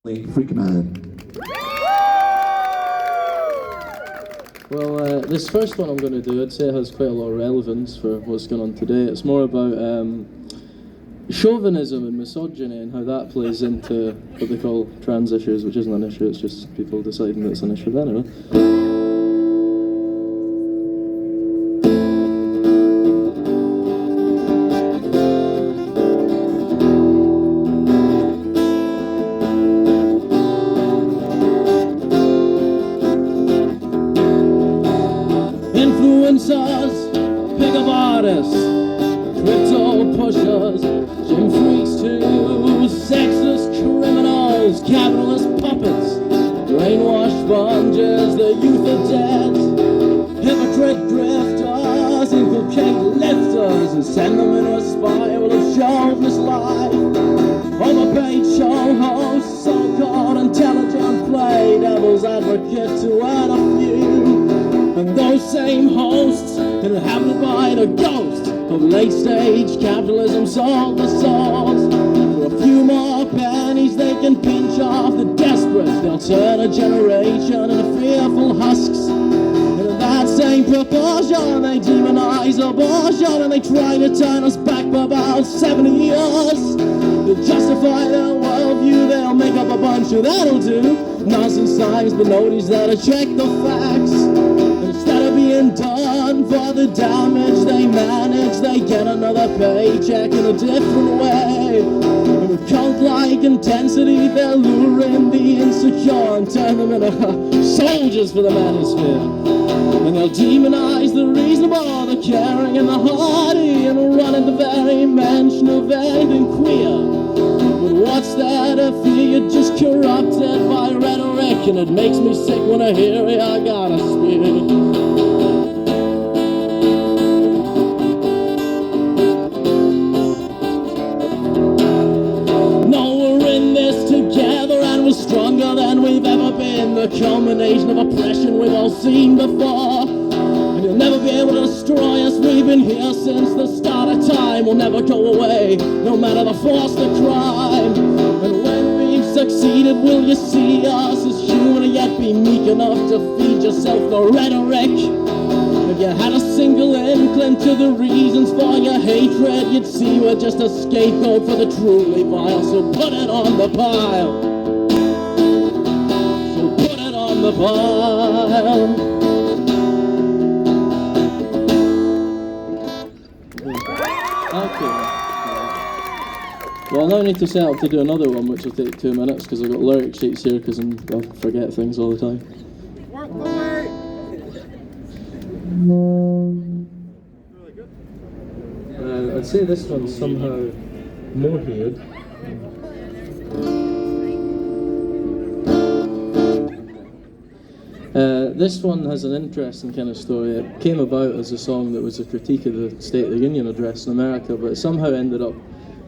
Freakman. Well, this first one I'm going to do, I'd say has quite a lot of relevance for what's going on today. It's more about chauvinism and misogyny and how that plays into what they call trans issues, which isn't an issue, it's just people deciding that it's an issue. But anyway. Influencers, pickup artists, crypto pushers, gym freaks too, sexist criminals, capitalist puppets, brainwashed sponges, the youth are dead, hypocrite drifters, inculcate lifters, and send them in a spiral of chauvinist life. Overpaid show hosts, so-called intelligent play devil's advocate to earn a few. And those same hosts, inhabited by the ghost of late-stage capitalism, sold the souls. For a few more pennies they can pinch off the desperate. They'll turn a generation into fearful husks. And in that same proportion they demonize abortion, and they try to turn us back by about 70 years. To justify their worldview they'll make up a bunch of that'll do nonsense signs, but nobody's there to check the facts. Instead of being done for the damage they manage, they get another paycheck in a different way. And with cult-like intensity they'll lure in the insecure and turn them into soldiers for the manosphere. And they'll demonize the reasonable, the caring and the hardy, and run at the very mention of anything queer. But what's there to fear? You're just corrupted by rhetoric, and it makes me sick when I hear it. I gotta speak. Stronger than we've ever been, the culmination of oppression we've all seen before. And you'll never be able to destroy us, we've been here since the start of time. We'll never go away, no matter the force, the crime. And when we've succeeded, will you see us as human and yet be meek enough to feed yourself the rhetoric? If you had a single inkling to the reasons for your hatred, you'd see we're just a scapegoat for the truly vile. So put it on the pile. The pile. Okay. Well, now I need to set up to do another one, which will take 2 minutes because I've got lyric sheets here because I forget things all the time. Work the way. Really good. I'd say this one's somehow more weird. This one has an interesting kind of story. It came about as a song that was a critique of the State of the Union address in America, but it somehow ended up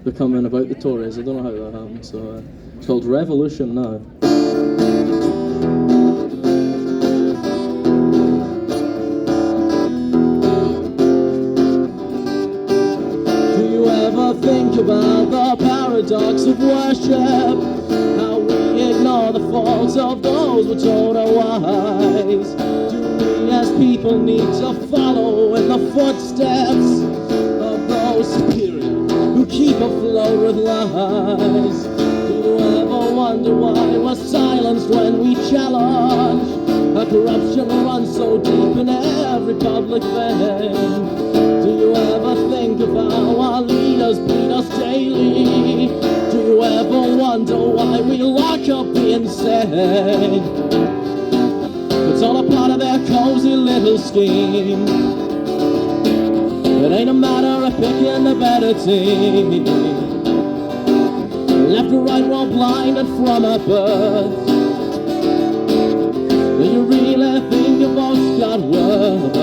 becoming about the Tories. I don't know how that happened, so it's called Revolution Now. Do you ever think about the paradox of worship? Ignore the faults of those we're told are wise. Do we as people need to follow in the footsteps of those superior who keep afloat with lies? Do you ever wonder why we're silenced when we challenge a corruption runs so deep in every public vein? Do you ever think of how our leaders beat us daily? Do you ever wonder why we lock up the insane? It's all a part of their cozy little scheme. It ain't a matter of picking the better team. Left or right, we're blinded from our birth. Do you really think your vote's got worth?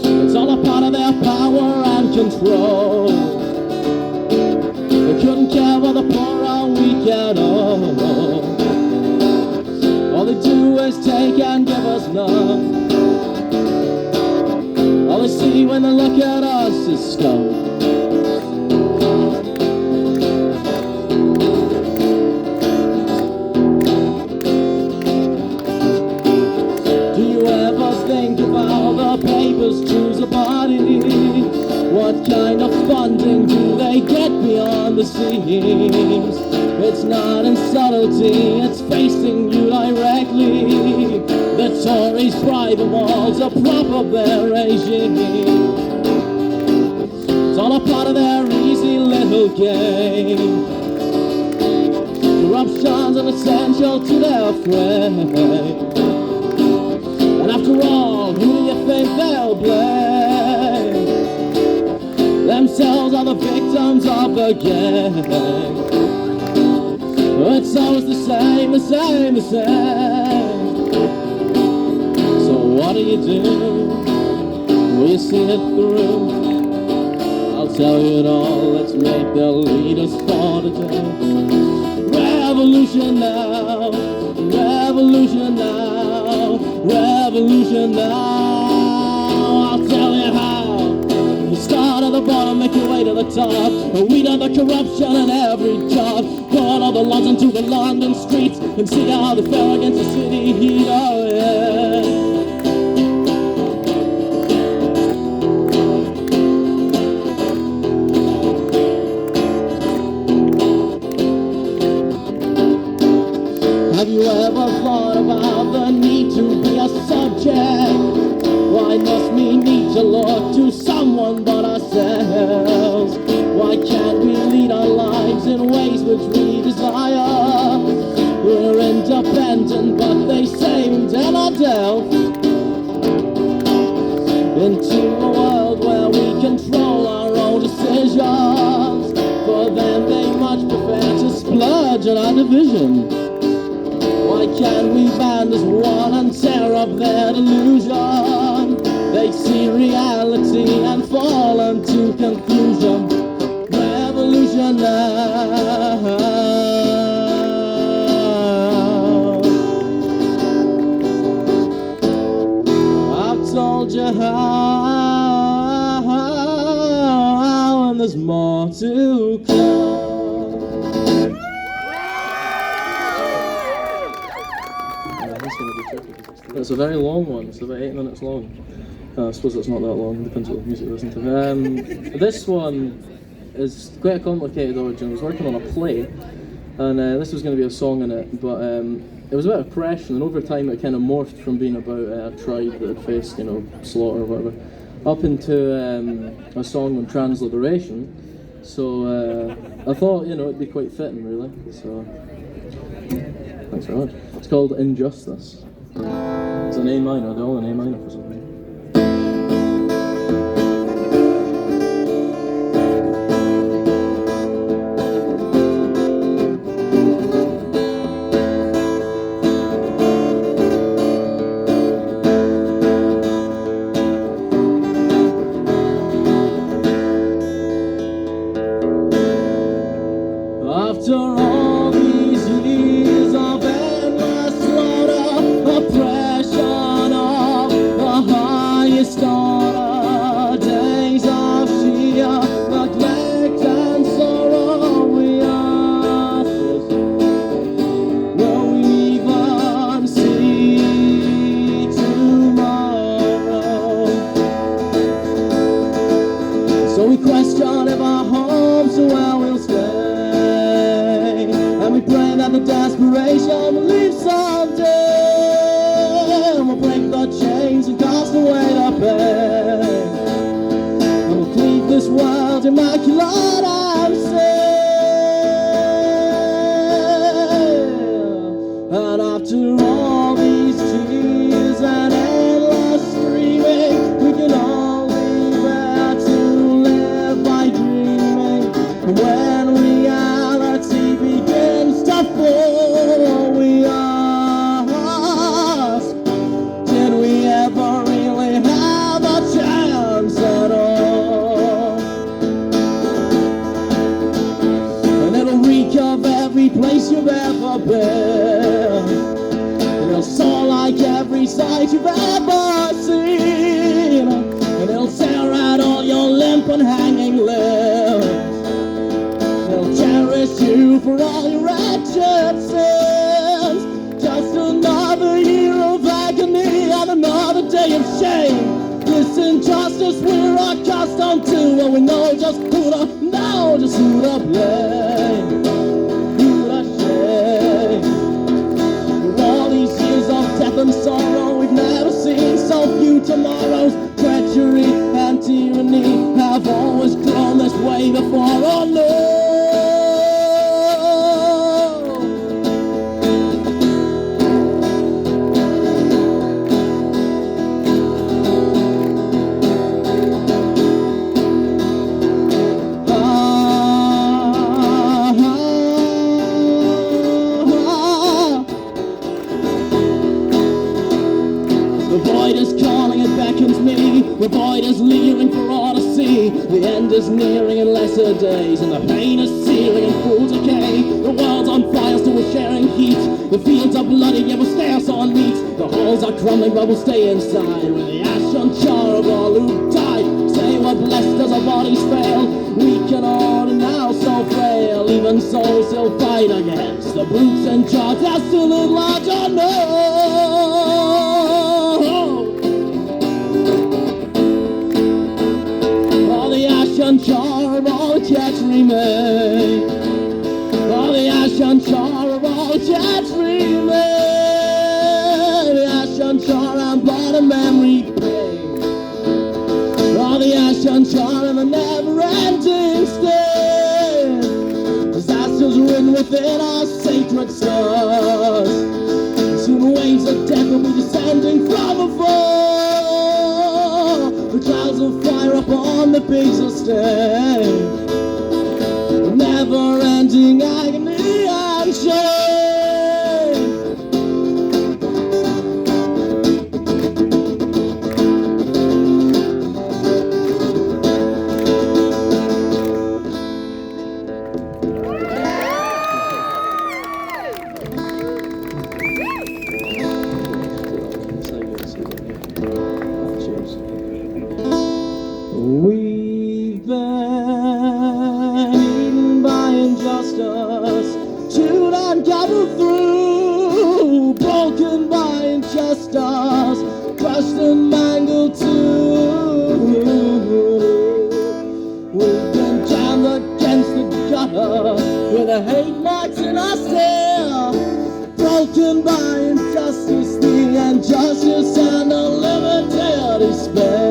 It's all a part of their power and control. They couldn't care what the poor are weak at all. All they do is take and give us none. All they see when they look at us is scum. schemes. It's not in subtlety, it's facing you directly. The Tories' private walls are prop of their regime. It's all a part of their easy little game. Corruption's an essential to their frame. And after all, who do you think they'll blame? Themselves are the victims of the game. It's always the same, the same, the same. So what do? Will you see it through? I'll tell you it all, let's make the leaders for today. Revolution now, revolution now, revolution now. I'll tell you how. You start at the bottom, make your way to the top. Weed out the corruption in every job. Put all the laws into the London streets and see how they fare against the city heat. Oh yeah. Have you ever thought about the need to be a subject? Why must we need to look to someone but ourselves? Why can't we lead our lives in ways which we desire? We're independent, but they say we dare not delve into a world where we control our own decisions. For them they much prefer to splurge on our division. Why can't we band as one and tear up their delusion? They see reality and fall into conclusion. Revolution now. I've told you how, and there's more to come. It's a very long one, it's about 8 minutes long. I suppose it's not that long, depends what music you listen to. This one is quite a complicated origin. I was working on a play, and this was going to be a song in it, but it was about oppression, and over time it kind of morphed from being about a tribe that had faced, slaughter or whatever, up into a song on transliberation. So I thought, it'd be quite fitting, really. So, thanks very much. It's called Injustice. It's an A minor, they're all an A minor for something. After all these years of endless slaughter, oppression of the highest order, days of sheer neglect and sorrow, we ask this, will we even see tomorrow? So we question if our homes are where we'll stay. And we pray that the desperation will leave someday, and we'll break the chains and cast away the pain, and we'll keep this world immaculate and safe. And after all these tears and endless screaming, we can only bear to live by dreaming. And when reality begins to fall, we ask, did we ever really have a chance at all? And it'll reek of every place you've ever been, and it'll soar like every sight you've ever seen, and it'll tear out all your limp and hanging limbs. They'll cherish you for all your wretched sins. Just another year of agony and another day of shame. This injustice we're accustomed to, and we know just who to blame. The void is leering for all to see. The end is nearing in lesser days, and the pain is searing in full decay. The world's on fire, still we're sharing heat. The fields are bloody, yet we'll stay us on meat. The halls are crumbling, but we'll stay inside. With the ash and char of all who died. Say we're blessed as our bodies fail. We can all and now so frail. Even souls still fight against the brutes and charge. They're still at large, oh no. The ash and char of all that yet remain. All the ash and char of all that yet remain. The ash and char and blood and memory pain. All the ash and char and the never-ending stain. Disasters written within our sacred stars. Soon waves of death will be descending from afar. The clouds will fire upon the peaks of stay. Never-ending agony and shame. We've been eaten by injustice, chewed and gobbled through, broken by injustice, crushed and mangled too. We've been jammed against the gutter with the hate marks in our stare, broken by injustice, the injustice and the limited despair.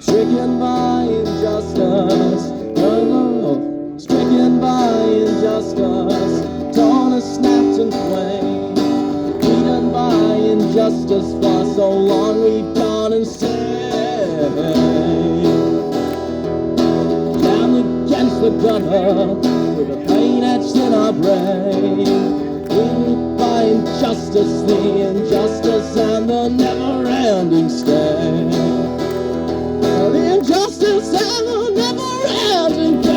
Stricken by injustice, stricken by injustice, torn and snapped and flame. Beaten by injustice for so long we've gone insane. Jammed against the gutter with the pain etched in our brain. Beaten by injustice, the injustice and the never-ending stain. The injustice and the never-ending pain.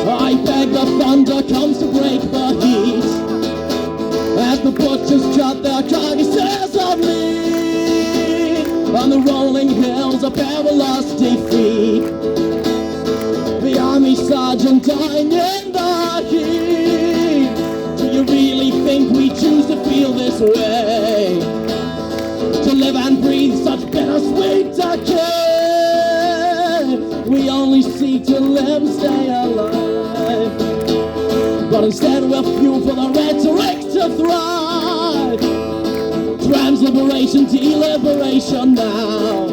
I beg the thunder comes to break the heat, as the butchers cut their carcasses of meat on the rolling hills of perilous defeat. The army sergeant dying in the heat. Do you really think we choose to feel this way? To live and breathe such bittersweet decay? We only seek to live and stay alive, but instead we're fuel for the rhetoric to thrive. Transliberation, deliberation now.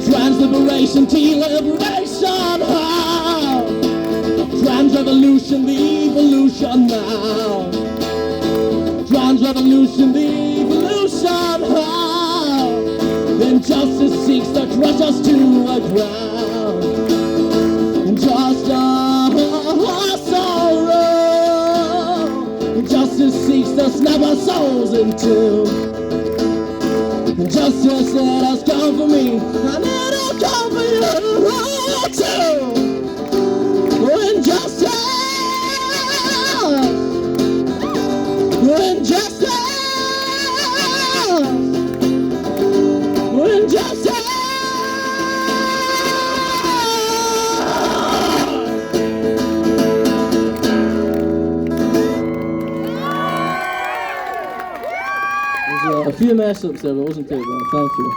Transliberation, deliberation how? Trans-revolution, the evolution now. Trans-revolution, the evolution how? Injustice seeks to crush us to the ground. Injustice, sorrow. Injustice seeks to snap our souls in two. Injustice, it has come for me, and it'll come for you too. Injustice, injustice, injustice. There's a few mess ups there, but it wasn't too bad. Thank you.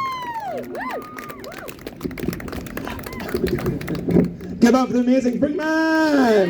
Give up for the amazing Freakman!